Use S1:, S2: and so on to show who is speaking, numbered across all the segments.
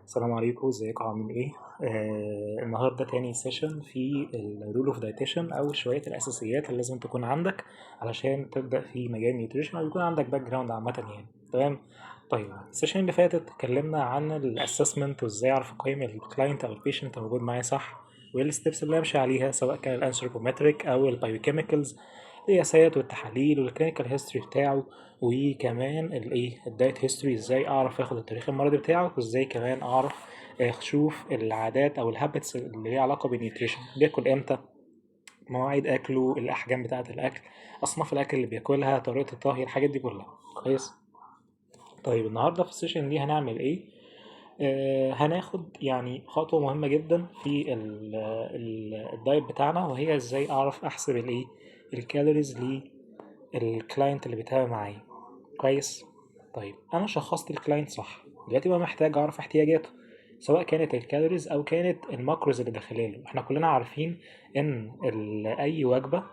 S1: السلام عليكم، ازيكم عاملين ايه؟ النهارده تاني سيشن في الرول اوف دايتيشن او شويه الاساسيات اللي لازم تكون عندك علشان تبدا في مجال نيوتريشن او يكون عندك باك جراوند عامه يعني. تمام. طيب السيشن اللي فاتت اتكلمنا عن الاسسمنت وازاي اعرف اقيم الكلاينت او البيشنت موجود معايا صح، وايه الستبس اللي امشي عليها سواء كان الانثروبومتريك او البايوكيميكالز، القياسات والتحاليل والكلينيكال هيستوري بتاعه، وكمان الدايت هيستوري ازاي اعرف اخد التاريخ المرضي بتاعه، وازاي كمان اعرف اشوف العادات او الهابتس اللي ليها علاقه بالنيوتريشن، بياكل امتى، مواعيد اكله، الاحجام بتاعه الاكل، اصناف الاكل اللي بياكلها، طريقه الطهي، الحاجات دي كلها. كويس. طيب النهارده في السيشن دي هنعمل ايه؟ هناخد يعني خطوه مهمه جدا في الدايت بتاعنا، وهي ازاي اعرف احسب الكالوريز للكلاينت اللي بيتابع معايا. كويس. طيب انا شخصت الكلاينت صح، دلوقتي بقى محتاج اعرف احتياجاته، سواء كانت الكالوريز او كانت الماكروز اللي داخلها له. احنا كلنا عارفين ان اي وجبه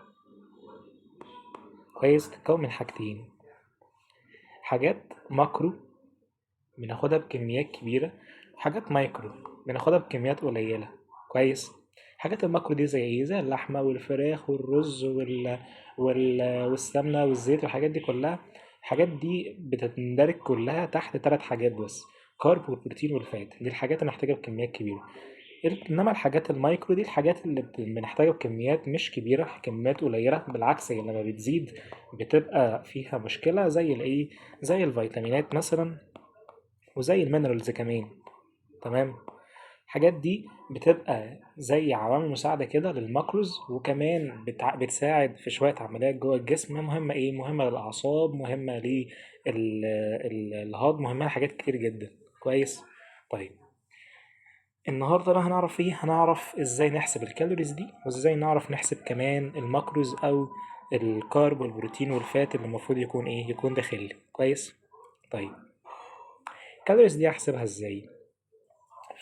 S1: كويس تتكون من حاجتين: حاجات ماكرو بناخدها بكميات كبيره، وحاجات مايكرو بناخدها بكميات قليله. كويس. حاجات الماكرو دي زي ايه؟ زي اللحمه والفراخ والرز والسمنه والزيت والحاجات دي كلها. الحاجات دي بتندرج كلها تحت ثلاث حاجات بس: كارب والبروتين والفات. دي الحاجات اللي محتاجة بكميات كبيرة. انما الحاجات المايكرو دي الحاجات اللي بنحتاجها بكميات مش كبيرة، كميات قليلة. بالعكس هي لما بتزيد بتبقى فيها مشكلة، زي زي الفيتامينات مثلا، وزي المينرالز كمان. تمام. الحاجات دي بتبقى زي عوامل مساعدة كده للماكروز، وكمان بتساعد في شوية عمليات جوه الجسم مهمة. مهمة للأعصاب، مهمة للهضم، مهمة لحاجات كتير جدا. كويس. طيب النهاردة بقى هنعرف هنعرف ازاي نحسب الكالوريز دي، وازاي نعرف نحسب كمان الماكروز او الكارب والبروتين والفات اللي المفروض يكون داخل. كويس. طيب الكالوريز دي هحسبها ازاي؟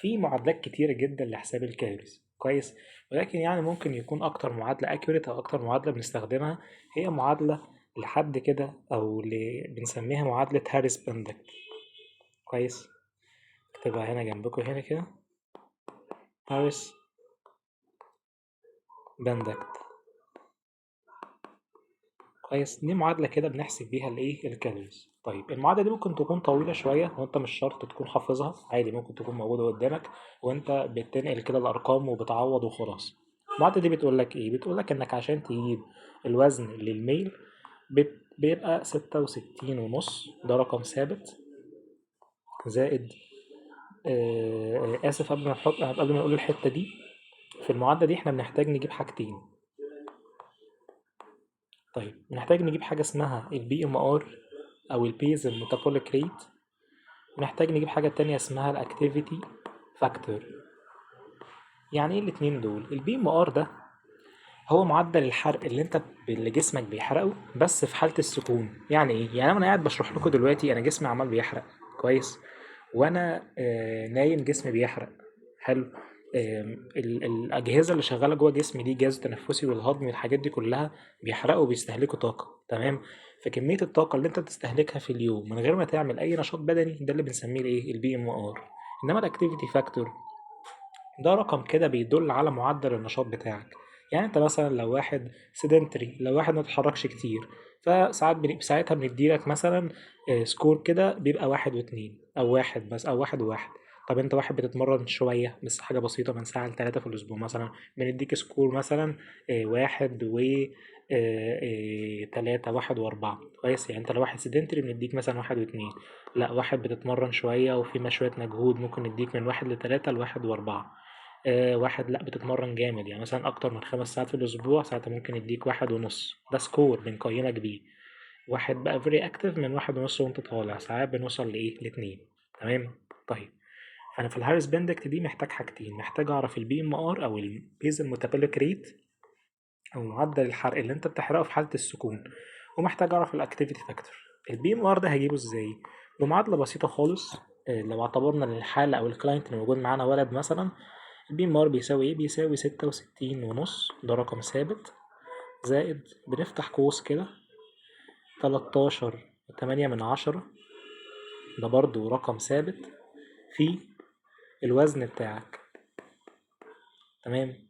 S1: في معادلات كتيرة جدا لحساب الكالوريز. كويس. ولكن يعني ممكن يكون أكتر معادلة أكيوريت أو أكتر معادلة بنستخدمها هي معادلة لحد كده، أو اللي بنسميها معادلة هاريس بندكت. كويس. اكتبها هنا جنبكم هنا كده: هاريس بندكت. كويس. دي معادلة كده بنحسب بيها الكالوريز. طيب المعادلة دي ممكن تكون طويلة شوية، وانت مش شرط تكون حافظها، عادي ممكن تكون موجودة قدامك وانت بتنقل كده الأرقام وبتعوض وخلاص. المعادلة دي بتقول لك ايه؟ بتقول لك انك عشان تجيب الوزن للميل بيبقى 66.5، ده رقم ثابت، زائد آسف، قبل ما نقول الحتة دي، في المعادلة دي احنا بنحتاج نجيب حاجتين. طيب بنحتاج نجيب حاجة اسمها البي ام ار او البيزل ميتابوليك ريت، ونحتاج نجيب حاجة تانية اسمها الاكتيفيتي فاكتور. يعني ايه الاتنين دول؟ البي ام ار ده هو معدل الحرق اللي جسمك بيحرقه بس في حالة السكون. يعني ايه؟ يعني انا قاعد بشرح لكم دلوقتي انا جسمي عمال بيحرق. كويس. وانا نايم جسمي بيحرق. حلو. الاجهزه اللي شغاله جوه جسمي دي، جهاز التنفسي والهضمي والحاجات دي كلها، بيحرقوا وبيستهلكوا طاقه. تمام. فكميه الطاقه اللي انت بتستهلكها في اليوم من غير ما تعمل اي نشاط بدني، ده اللي بنسميه البي ام ار. انما الاكتيفيتي فاكتور ده رقم كده بيدل على معدل النشاط بتاعك. يعني انت مثلا لو واحد سيدنتري، لو واحد ما بيتحركش كتير، فساعات ساعتها بنديلك مثلا سكور كده بيبقى واحد واتنين، او واحد بس، او واحد وواحد. طب انت واحد بتتمرن شوية بس حاجة بسيطة من ساعة لتلاتة في الأسبوع مثلا، بنديك سكور مثلا واحد و تلاتة، واحد وأربعة. كويس. يعني انت لو واحد سيدنتري بنديك مثلا واحد واتنين. لا، واحد بتتمرن شوية وفي شوية مجهود، ممكن نديك من واحد لتلاتة لواحد وأربعة. واحد لأ بتتمرن جامد، يعني مثلا أكتر من 5 ساعات في الأسبوع، ساعتها ممكن يديك واحد ونص. ده سكور بنقيمك بيه. واحد بقى فيري أكتف من واحد ونص وأنت طالع، ساعات بنوصل لاتنين. تمام. طيب أنا في الهارس بندكت دي محتاج حاجتين: محتاج أعرف البي ام ار أو البيزل ميتابوليك ريت، أو معدل الحرق اللي أنت بتحرقه في حالة السكون، ومحتاج أعرف الأكتيفيتي فاكتور. البي ام ار ده هجيبه إزاي؟ بمعادلة بسيطة خالص. لو اعتبرنا ان الحالة او الكلاينت اللي موجود معانا ولد مثلا، البي ام ار بيساوي ايه؟ بيساوي 66.5، ده رقم ثابت، زائد بنفتح قوس كده 13.8، ده برضو رقم ثابت، في الوزن بتاعك. تمام.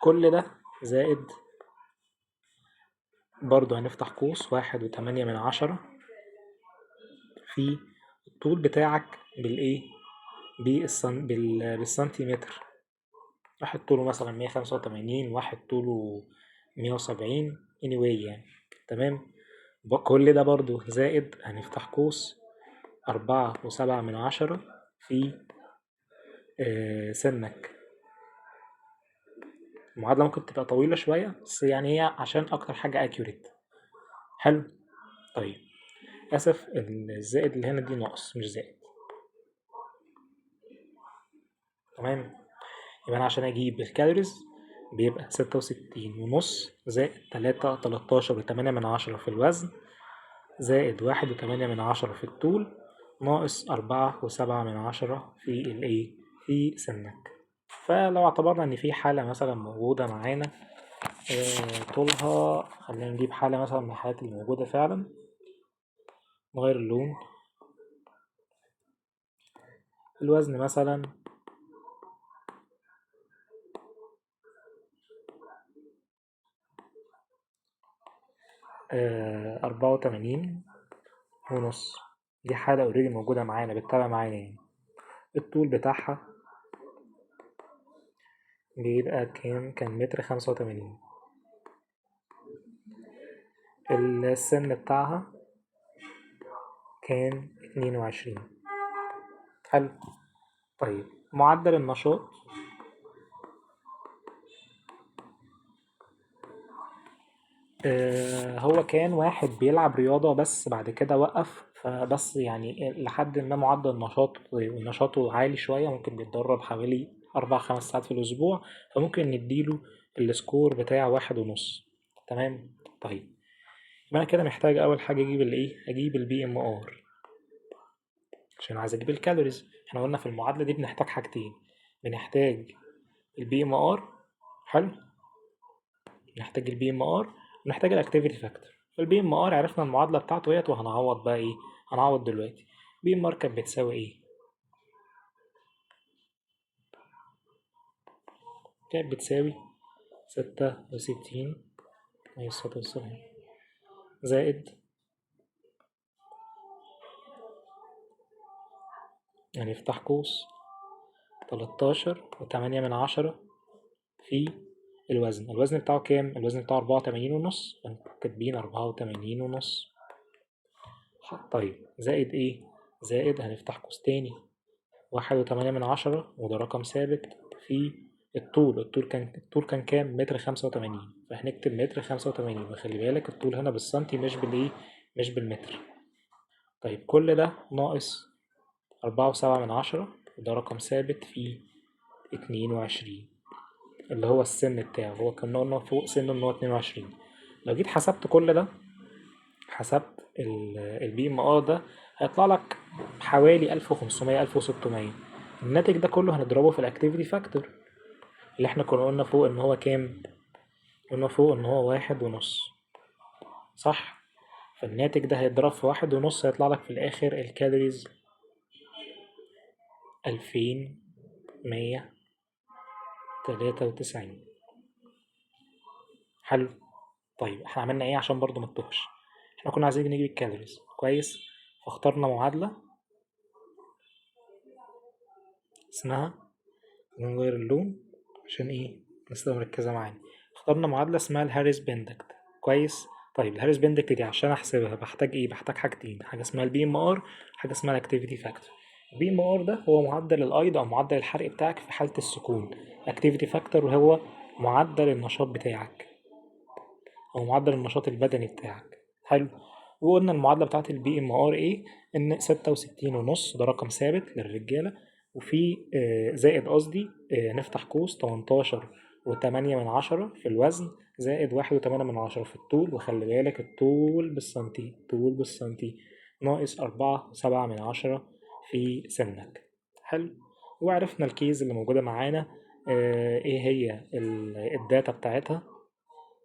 S1: كل ده زائد برضو هنفتح قوس 1.8 في الطول بتاعك بالايه، بالسنتيمتر. واحد طوله مثلا 185، واحد طوله 170 anyway يعني. تمام. كل ده برضو زائد هنفتح قوس 4.7 في سنك. المعادلة ممكن تبقى طويلة شوية بس يعني هي عشان أكتر حاجة accurate. حلو. طيب آسف، الزائد اللي هنا دي ناقص مش زائد. تمام. يبقى أنا عشان أجيب الكالوريز بيبقى 66.5 زائد 13.8 في الوزن زائد 1.8 في الطول ناقص 4.7 في الإيه، في سنك. فلو اعتبرنا إن في حالة مثلا موجودة معانا طولها، خلينا نجيب حالة مثلا من الحالات اللي موجودة فعلا. نغير اللون. الوزن مثلا 84.5. دي حالة اوريدي موجودة معانا بتتابع معانا يعني. الطول بتاعها بيبقى كان 1.85 متر. السن بتاعها كان 22. حلو. طيب معدل النشاط هو كان واحد بيلعب رياضة بس بعد كده وقف، فبس يعني لحد ما معدل نشاطه عالي شوية، ممكن بيتدرب حوالي 4 5 ساعات في الأسبوع، فممكن نديله السكور بتاع 1.5. تمام. طيب يبقى أنا كده محتاج أول حاجة أجيب الإيه؟ أجيب البي إم آر عشان عايز أجيب الكالوريز. احنا قلنا في المعادلة دي بنحتاج حاجتين، بنحتاج البي إم آر. حلو. نحتاج البي ام ار ونحتاج الاكتيفيتي فاكتور. فالبي ام ار عرفنا المعادله بتاعته اهيت، وهنعوض بقى ايه، هنعوض دلوقتي. بي ام ار كانت بتساوي ايه؟ كانت بتساوي 66 ناقص 76 زائد، يعني افتح قوس 13.8 في الوزن. الوزن بتاعه كام؟ الوزن بتاعه 84.5، كاتبين 84.5. طيب زائد ايه؟ زائد هنفتح قوس تاني 1.8 وده رقم ثابت في الطول كان كام؟ 1.85 متر. فهنكتب 1.85 متر، وخلي بالك الطول هنا بالسنتي مش بالايه، مش بالمتر. طيب كل ده ناقص 4.7 وده رقم ثابت في 22 اللي هو السن بتاعه. هو كان قلنا فوق سنه ان هو 22. لو جيت حسبت كل ده، حسبت البي ام ار ده، هيطلع لك حوالي 1500 1600. الناتج ده كله هنضربه في الاكتيفيتي فاكتور اللي احنا كنا قلنا فوق ان هو كام، قلنا فوق ان هو 1.5. صح. فالناتج ده هيتضرب في 1.5، هيطلع لك في الاخر الكالوريز 2193. حلو. طيب احنا عملنا ايه عشان برضو ما تتوهش؟ احنا كنا عايزين نجيب الكالوريز كويس، فاخترنا معادلة اسمها، نغير اللون عشان ايه الناس تبقى مركزة معانا. اخترنا معادلة اسمها الهاريس بندكت. كويس. طيب الهاريس بندكت دي عشان احسبها بحتاج ايه؟ بحتاج حاجتين، حاجة اسمها البي ام ار، حاجة اسمها الاكتيفيتي فاكتور. البي ام ار ده هو معدل الايض او معدل الحرق بتاعك في حالة السكون. الاكتيفيتي فاكتور هو معدل النشاط بتاعك او معدل النشاط البدني بتاعك. حلو. وقلنا المعادلة بتاعت البي ام ار ايه؟ ان 66.5 ده رقم ثابت للرجالة، وفي زائد قصدي نفتح قوس 18.8 في الوزن زائد 1.8 في الطول. وخلي بالك الطول بالسنتي، طول بالسنتي ناقص 4.7 في سنك. حلو. وعرفنا الكيز اللي موجودة معانا ايه هي الداتا بتاعتها.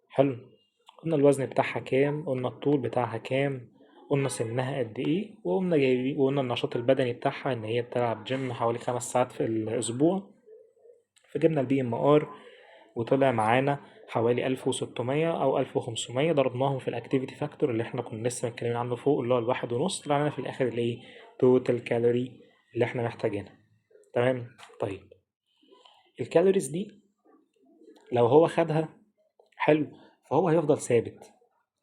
S1: حلو. قلنا الوزن بتاعها كام، قلنا الطول بتاعها كام، قلنا سنها قد ايه، وقمنا جايبين وقلنا النشاط البدني بتاعها ان هي بتلعب جيم حوالي 5 ساعات في الاسبوع. فجبنا البي ام ار وطلع معانا حوالي 1600 او 1500، ضربناهم في الاكتيفيتي فاكتور اللي احنا كنا لسه متكلمين عنه فوق اللي هو الواحد ونص، طلع لنا في الاخر الايه، توتال كالوري اللي احنا محتاجينها. تمام. طيب الكالوريز دي لو هو خدها حلو فهو هيفضل ثابت.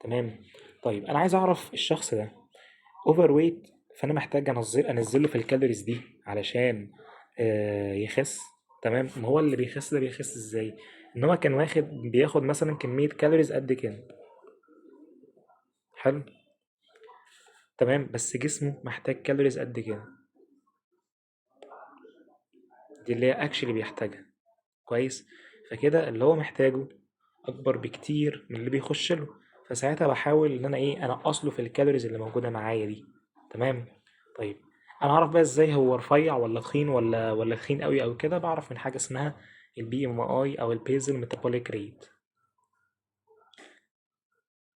S1: تمام. طيب انا عايز اعرف الشخص ده اوفر ويت، فانا محتاج انزله في الكالوريز دي علشان يخس. تمام. ما هو اللي بيخس ده بيخس ازاي؟ ان هو كان بياخد مثلا كمية كالوريز قد كده. حلو. تمام. بس جسمه محتاج كالوريز قد كده، دي اللي هي اكشلي بيحتاجها. كويس. فكده اللي هو محتاجه اكبر بكتير من اللي بيخش له، فساعتها بحاول ان انا ايه، انقص له في الكالوريز اللي موجوده معايا دي. تمام. طيب انا اعرف بقى ازاي هو رفيع ولا تخين ولا تخين قوي او كده؟ بعرف من حاجه اسمها البي ام اي او البيزل ميتابوليك ريت.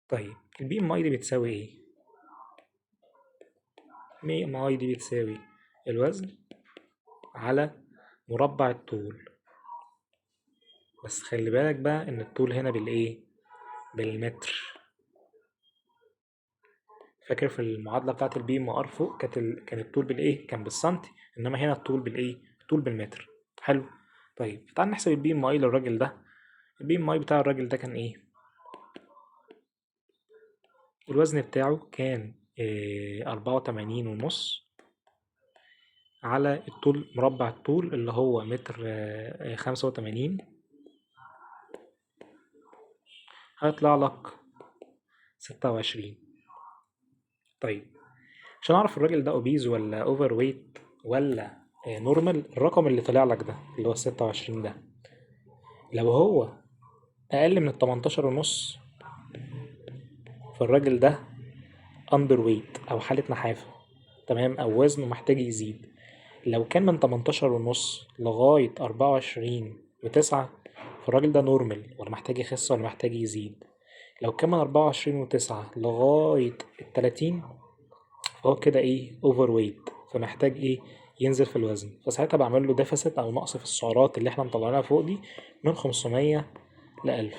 S1: طيب البي ام اي دي بتساوي ايه؟ البي ام اي دي بتساوي الوزن على مربع الطول. بس خلي بالك بقى ان الطول هنا بالايه، بالمتر. فاكر في المعادله بتاعت البي ام ار فوق كان الطول بالايه، كان بالسنتي، انما هنا الطول بالايه، الطول بالمتر. حلو. طيب تعال نحسب البي ام اي للراجل ده. البي ام اي بتاع الراجل ده كان ايه؟ الوزن بتاعه كان 84 ونص على الطول، مربع الطول اللي هو متر 85، هيطلع لك 26. طيب عشان اعرف الراجل ده اوبيز ولا اوفر ويت ولا نورمال، الرقم اللي طلع لك ده اللي هو 26 ده، لو هو اقل من ال 18 ونص فالراجل ده اندر ويت او حالة نحافة. تمام. او وزنه محتاج يزيد. لو كان من 18 ونص لغاية 24 و9 فالراجل ده نورمال ولا محتاج يخس ولا محتاج يزيد. لو كان من 24 و9 لغاية ال30 فهو كده ايه، اوفر ويت، فمحتاج ايه، ينزل في الوزن. فساعتها بعمل له ديفيسيت او نقص في السعرات اللي احنا مطلعينها فوق دي من 500 ل1000.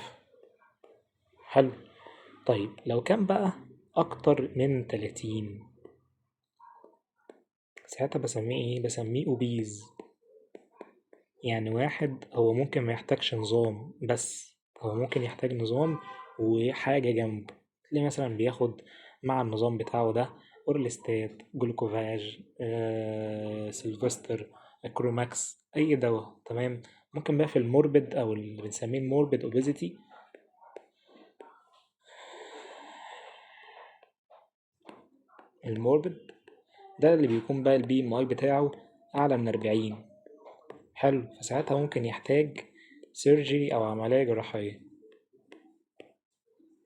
S1: حلو. طيب لو كان بقى اكتر من 30 ساعتها بسميه ايه، بسميه اوبيز. يعني واحد هو ممكن ما يحتاجش نظام، بس هو ممكن يحتاج نظام وحاجة جنب. تلاقيه مثلا بياخد مع النظام بتاعه ده اورليستات، جلوكوفاج، سيلفستر، كروماكس، اي دواء. تمام. ممكن بقى في الموربد او اللي بنسميه الموربد اوبيزيتي، الموربد ده اللي بيكون بقى البي ام اي بتاعه اعلى من 40. حلو. فساعتها ممكن يحتاج سيرجري او عملية جراحية.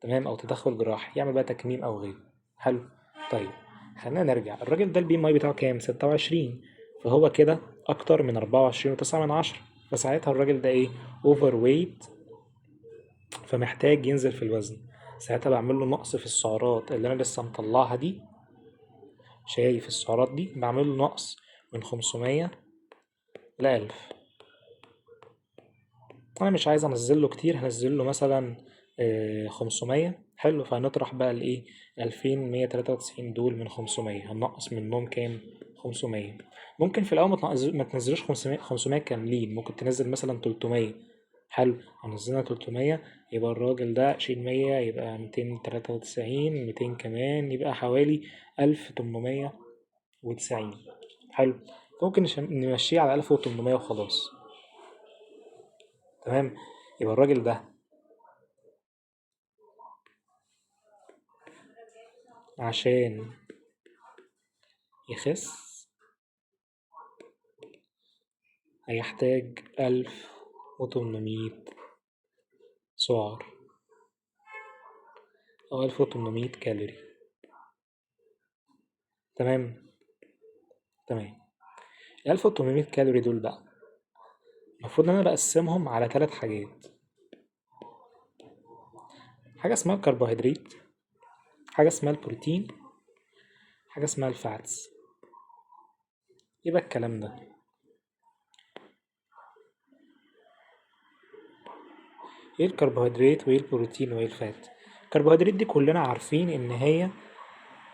S1: تمام. او تدخل جراحي يعمل بقى تكميم او غيره. حلو. طيب خلينا نرجع، الراجل ده البي ام اي بتاعه كام، 26، فهو كده اكتر من 24 و9 من 10. فساعتها الراجل ده ايه، اوفر ويت، فمحتاج ينزل في الوزن. ساعتها بعمل له نقص في السعرات اللي انا لسه مطلعها دي. شايف السعرات دي، بعمل له نقص من 500 ل1000. انا مش عايز انزل له كتير، هنزل له مثلا 500. حلو. فهنطرح بقى الايه، 2193 دول من 500 هننقص منهم كام، 500. ممكن في الاول ما تنزلوش 500 كاملين، ممكن تنزل مثلا 300. حلو. هنزلنا 300 يبقى الراجل ده شيل 100 يبقى 293، 200 كمان يبقى حوالي 1890. حلو. ممكن نمشيه على 1800 وخلاص. تمام. يبقى الراجل ده عشان يخس هيحتاج 1800 سعر أو 1800 كالوري. تمام. تمام. 1800 كالوري دول بقى المفروض إن أنا بقسمهم على 3 حاجات. حاجة اسمها الكربوهيدرات، حاجة اسمها البروتين، حاجة اسمها الفاتس. ايه بقى الكلام ده؟ ايه الكربوهيدرات وايه البروتين وايه الفات؟ الكربوهيدرات دي كلنا عارفين ان هي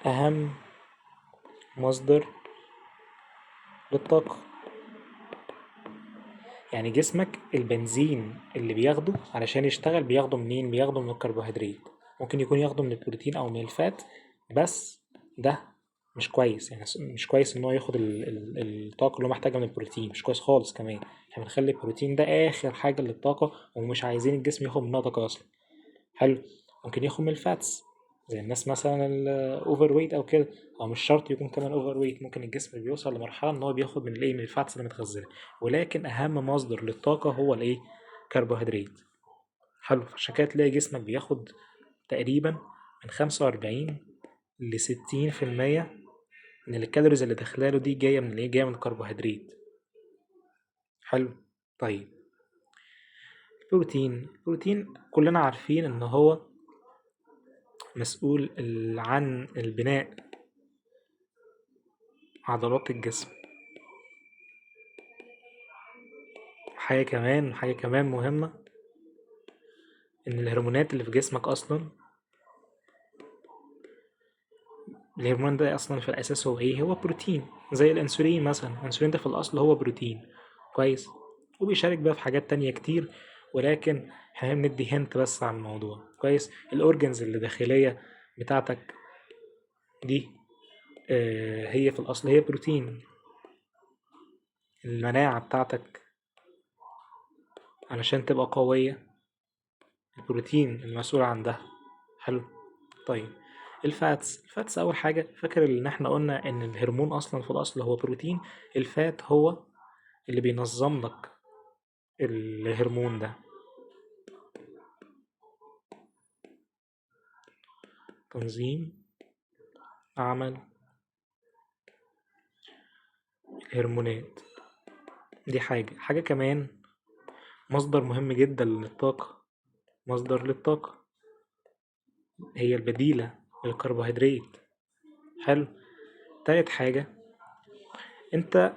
S1: اهم مصدر للطاقة. يعني جسمك البنزين اللي بياخده علشان يشتغل بياخده منين؟ بياخده من الكربوهيدرات. ممكن يكون ياخده من البروتين او من الفات، بس ده مش كويس. يعني مش كويس ان هو ياخد الطاقة اللي هو محتاجها من البروتين، مش كويس خالص. كمان احنا بنخلي البروتين ده اخر حاجة للطاقة، ومش عايزين الجسم ياخد منها طاقة اصلا. حلو. ممكن ياخد من الفاتس زي الناس مثلا الاوفر ويت او كده، او مش شرط يكون كمان اوفر ويت، ممكن الجسم بيوصل لمرحله ان هو بياخد من الايه، من الفاتس اللي متخزنه. ولكن اهم مصدر للطاقه هو الايه؟ كربوهيدرات. حلو. عشان كده تلاقي جسمك بياخد تقريبا من 45 ل 60% من الكالوريز اللي داخلاله دي جايه من الايه؟ جايه من الكربوهيدرات. حلو. طيب البروتين كلنا عارفين ان هو مسؤول عن البناء عضلات الجسم. حاجة كمان مهمة، إن الهرمونات اللي في جسمك أصلا، الهرمون ده أصلا في الأساس هو إيه؟ هو بروتين. زي الأنسولين مثلا، الأنسولين ده في الأصل هو بروتين. كويس. وبيشارك بقى في حاجات تانية كتير، ولكن احنا بندي هنت بس عن الموضوع. كويس. الأورجنز اللي داخلية بتاعتك دي هي في الأصل هي بروتين. المناعة بتاعتك علشان تبقى قوية، البروتين المسؤول عن ده. حلو. طيب الفاتس اول حاجه، فاكر ان احنا قلنا ان الهرمون اصلا في الاصل هو بروتين. الفات هو اللي بينظم لك الهرمون ده. تنظيم عمل الهرمونات دي حاجه كمان، مصدر مهم جدا للطاقه. مصدر للطاقه هي البديله للكربوهيدرات. حلو. تالت حاجه، انت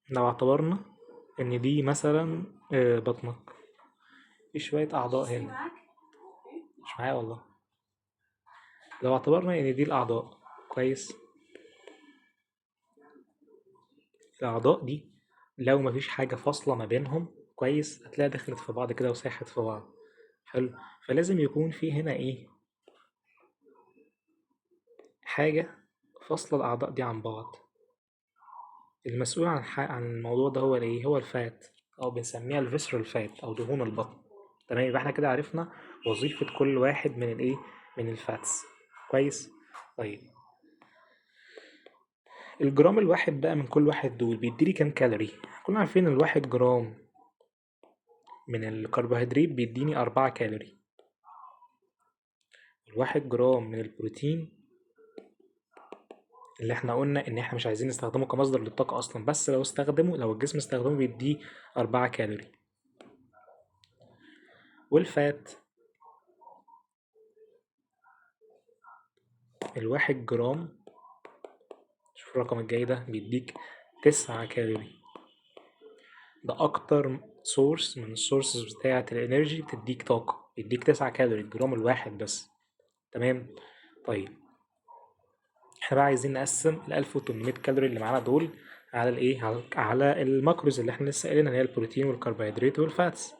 S1: لو اعتبرنا ان دي مثلا بطنك، في شويه اعضاء هنا. مش معايا والله. لو اعتبرنا ان دي الاعضاء، كويس. الاعضاء دي لو مفيش حاجه فاصله ما بينهم، كويس، هتلاقي دخلت في بعض كده وساحت في بعض. حلو. فلازم يكون في هنا ايه؟ حاجه فاصله الاعضاء دي عن بعض. المسؤول عن الموضوع ده هو الايه؟ هو الفات، او بنسميها الفيسرال فات او دهون البطن. تمام. يبقى احنا كده عرفنا وظيفه كل واحد من الايه؟ من الفاتس. كويس. طيب الجرام الواحد بقى من كل واحد دول بيديلي كام كالوري؟ كلنا عارفين ان الواحد جرام من الكربوهيدرات بيديني 4 كالوري. الواحد جرام من البروتين اللي احنا قلنا ان احنا مش عايزين نستخدمه كمصدر للطاقة اصلا، بس لو الجسم استخدمه بيديه 4 كالوري. والفات، الواحد جرام، شوف الرقم الجاي ده، بيديك 9 كالوري. ده اكتر سورس من السورسز بتاعة الانرجي بتديك طاقة، بيديك 9 كالوري الجرام الواحد بس. تمام. طيب احنا بقى عايزين نقسم ال 1800 كالوري اللي معانا دول على الايه؟ على الماكروز اللي احنا لسه قايلينها، اللي هي البروتين والكربوهيدرات والفاتس.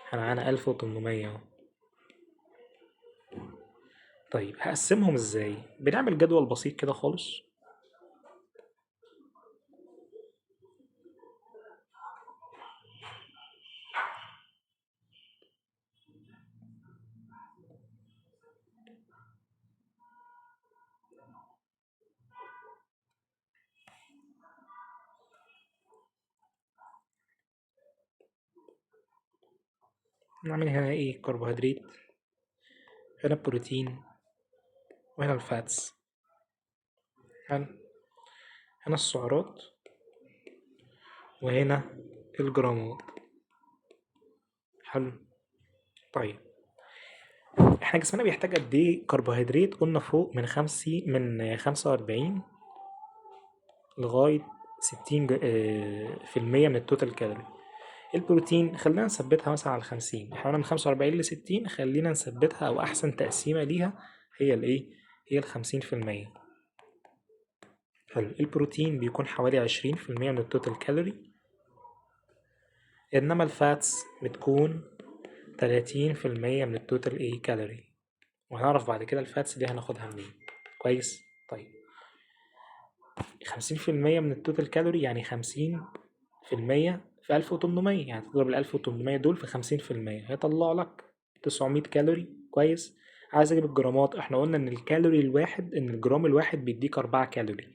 S1: احنا معانا 1800 اهو. طيب هقسمهم ازاي؟ بنعمل جدول بسيط كده خالص. نعمل هنا ايه؟ كربوهيدرات، هنا البروتين، وهنا الفاتس. هنا السعرات، وهنا الجرامات. حلو. طيب احنا جسمنا بيحتاج قد ايه كربوهيدرات؟ قلنا فوق من 50 من 45 لغاية 60 في المية من التوتال كالوري. البروتين خلينا نثبتها مثلا على 50، احنا قلنا من 45 ل60، خلينا نثبتها أو أحسن تقسيمة ليها هي الإيه؟ هي 50%. حلو. البروتين بيكون حوالي 20% من التوتال كالوري، إنما الفاتس بتكون 30% من التوتال إيه كالوري، وهنعرف بعد كده الفاتس دي هناخدها منين. كويس. طيب 50% من التوتال كالوري يعني 50% في 1800، يعني تضرب ال 1800 دول في 50% هيطلع لك 900 كالوري. كويس. عايز اجيب الجرامات، احنا قلنا ان الكالوري الواحد، ان الجرام الواحد بيديك 4 كالوري،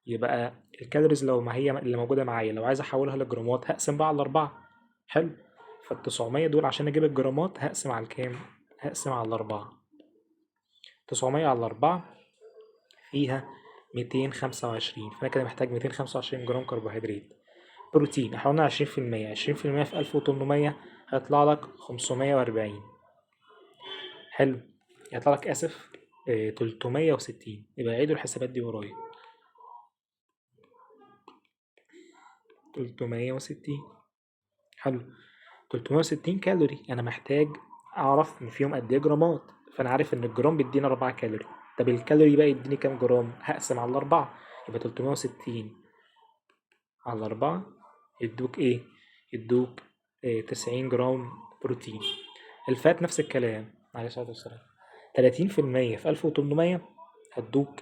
S1: يبقى الكالوريز لو ما هي اللي موجودة معايا لو عايز احولها لجرامات هقسم بقى على 4. حلو. فال 900 دول عشان اجيب الجرامات هقسم على الكام؟ هقسم على 4. 900 على 4 فيها 225، فانا كده محتاج 225 جرام كربوهيدرات. بروتين احنا قلنا 20%، 20% في 1800 هيطلع لك 540. حلو. هيطلع لك اسف 360. يبقى عيدوا الحسابات دي ورايا. 360. حلو. 360 كالوري، انا محتاج اعرف ان فيهم قد ايه جرامات، فانا عارف ان الجرام بيدينا 4 كالوري. طب الكالوري بقى يديني كام جرام؟ هقسم على 4. يبقى 360 على 4 يدوك ايه؟ يدوك 90 جرام بروتين. الفات نفس الكلام عليه الصلاة والسلام، 30% في 1800 هتدوك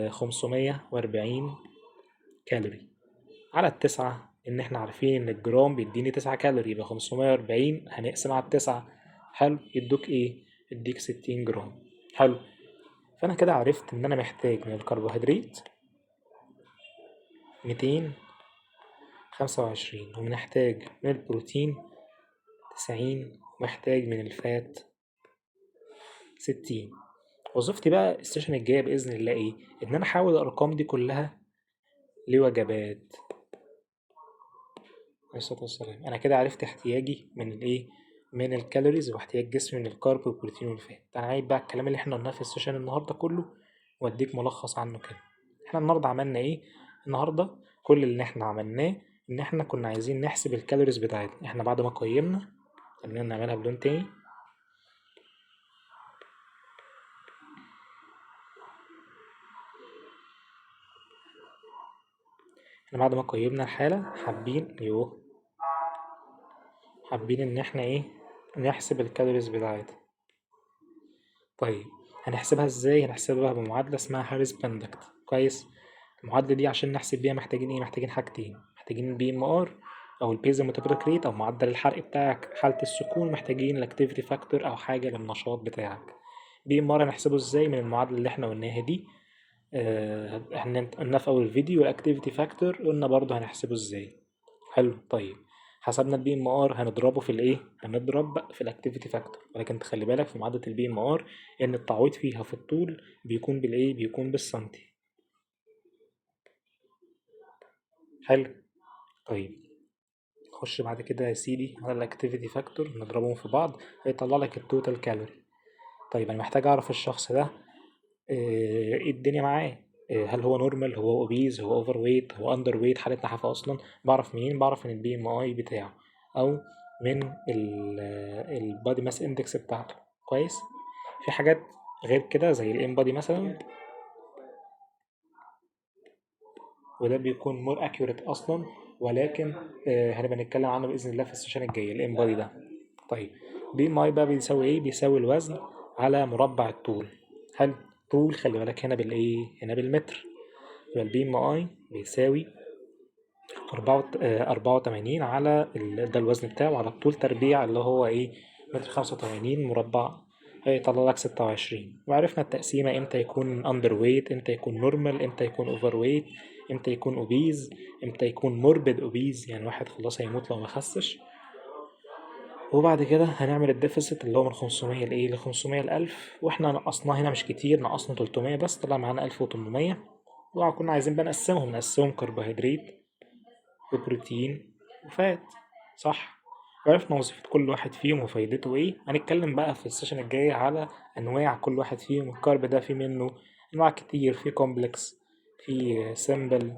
S1: 540 كالوري على التسعة. إن إحنا عارفين إن الجرام بيديني 9 كالوري، يبقى 540 هنقسم على التسعة. حلو. يدوك إيه؟ يديك 60 جرام. حلو. فأنا كده عرفت إن أنا محتاج من الكربوهيدرات 225، ومحتاج من البروتين 90، ومحتاج من الفات 60. وظيفتي بقى السيشن الجاية بإذن الله إيه؟ إن أنا أحول الأرقام دي كلها لوجبات. عليه الصلاة والسلام. أنا كده عرفت احتياجي من الإيه؟ من الكالوريز، واحتياج جسمي من الكارب والبروتين والفات. أنا عايز بقى الكلام اللي إحنا قلناه في السيشن النهاردة كله وأديك ملخص عنه كده. إحنا النهاردة عملنا إيه؟ النهاردة كل اللي إحنا عملناه إن إحنا كنا عايزين نحسب الكالوريز بتاعتنا. إحنا بعد ما قيمنا، خلينا نعملها بلون تاني. إحنا بعد ما قيمنا الحالة حابين إن إحنا إيه؟ نحسب الكالوريز بتاعتها. طيب هنحسبها ازاي؟ هنحسبها بمعادلة اسمها هاريس بندكت. كويس. المعادلة دي عشان نحسب بيها محتاجين ايه؟ محتاجين حاجتين، محتاجين البي ام ار او البيزا ميتابوليك ريت او معدل الحرق بتاعك حالة السكون، محتاجين الاكتيفيتي فاكتور او حاجة للنشاط بتاعك. بي ام ار هنحسبه ازاي؟ من المعادلة اللي احنا قلناها دي. احنا قلنا في اول فيديو الاكتيفيتي فاكتور قلنا برضو هنحسبه ازاي. حلو. طيب حسبنا البي ام ار، هنضربه في الايه؟ هنضرب في الاكتيفيتي فاكتور، ولكن تخلي بالك في معادله البي ام ار ان التعويض فيها في الطول بيكون بالايه؟ بيكون بالسنتي. حلو. طيب نخش بعد كده يا سيدي على الاكتيفيتي فاكتور، نضربهم في بعض هيطلع لك التوتال كالوري. طيب انا محتاج اعرف الشخص ده ايه الدنيا معاه، هل هو نورمال، هو اوبيز، هو اوفر ويت، هو اندر ويت، حالة نحافة اصلا. بعرف منين؟ بعرف من البي ام اي بتاعه او من البادي ماس اندكس بتاعته. كويس. في حاجات غير كده زي الام بادي مثلا، وده بيكون مور اكيوريت اصلا، ولكن هنبقى نتكلم عنه باذن الله في السيشن الجاي الام بادي ده. طيب بي ام اي بقى بيساوي ايه؟ بيساوي الوزن على مربع الطول. حلو. طول خلي بالك هنا بالايه؟ هنا بالمتر. يبقى البي ام اي بيساوي 84 على ده الوزن بتاعه على الطول تربيع اللي هو ايه؟ متر 85 مربع، هيطلع لك 26. وعرفنا التقسيمة امتى يكون اندر ويت، امتى يكون نورمال، امتى يكون اوفر ويت، امتى يكون اوبيز، امتى يكون موربيد اوبيز يعني واحد خلاص هيموت لو ما خسش. وبعد كده هنعمل الديفيسيت اللي هو من 500 لايه؟ ل 500 ل 1000، واحنا نقصناه هنا مش كتير، نقصنا 300 بس طلع معانا 1800. وكنا عايزين بقى نقسمهم كربوهيدرات وبروتين وفات. صح. عرفنا وظيفة كل واحد فيهم وفايدته ايه. هنتكلم بقى في السيشن الجاي على انواع كل واحد فيهم. الكارب ده في منه انواع كتير، في كومبلكس، في سمبل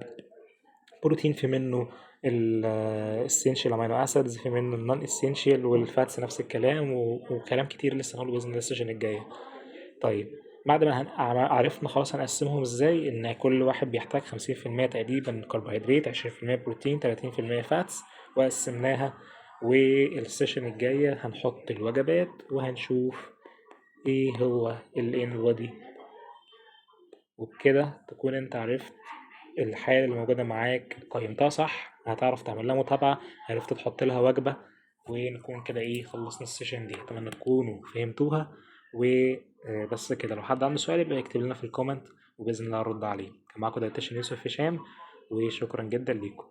S1: بروتين، في منه الاسينشال امينو اسيدز، في منه النون اسينشال، والفاتس نفس الكلام، وكلام كتير لسه هنقوله باذن الله السيشن الجايه. طيب بعد ما عرفنا خلاص هنقسمهم ازاي، ان كل واحد بيحتاج 50% تقريبا كربوهيدرات، 20% بروتين، 30% فاتس، وقسمناها. والسيشن الجاية هنحط الوجبات وهنشوف ايه هو الان بودي، وبكده تكون انت عرفت الحالة اللي موجودة معاك، قيمتها صح، هتعرف تعمل لها متابعة، عرفت تحط لها وجبة. ونكون كده ايه خلصنا السيشن دي. اتمنى تكونوا فهمتوها. وبس كده، لو حد عنده سؤال يبقى يكتب لنا في الكومنت، وبإذن الله هرد عليه. كان معاكم دايتيشن يوسف هشام، وشكرا جدا ليكم.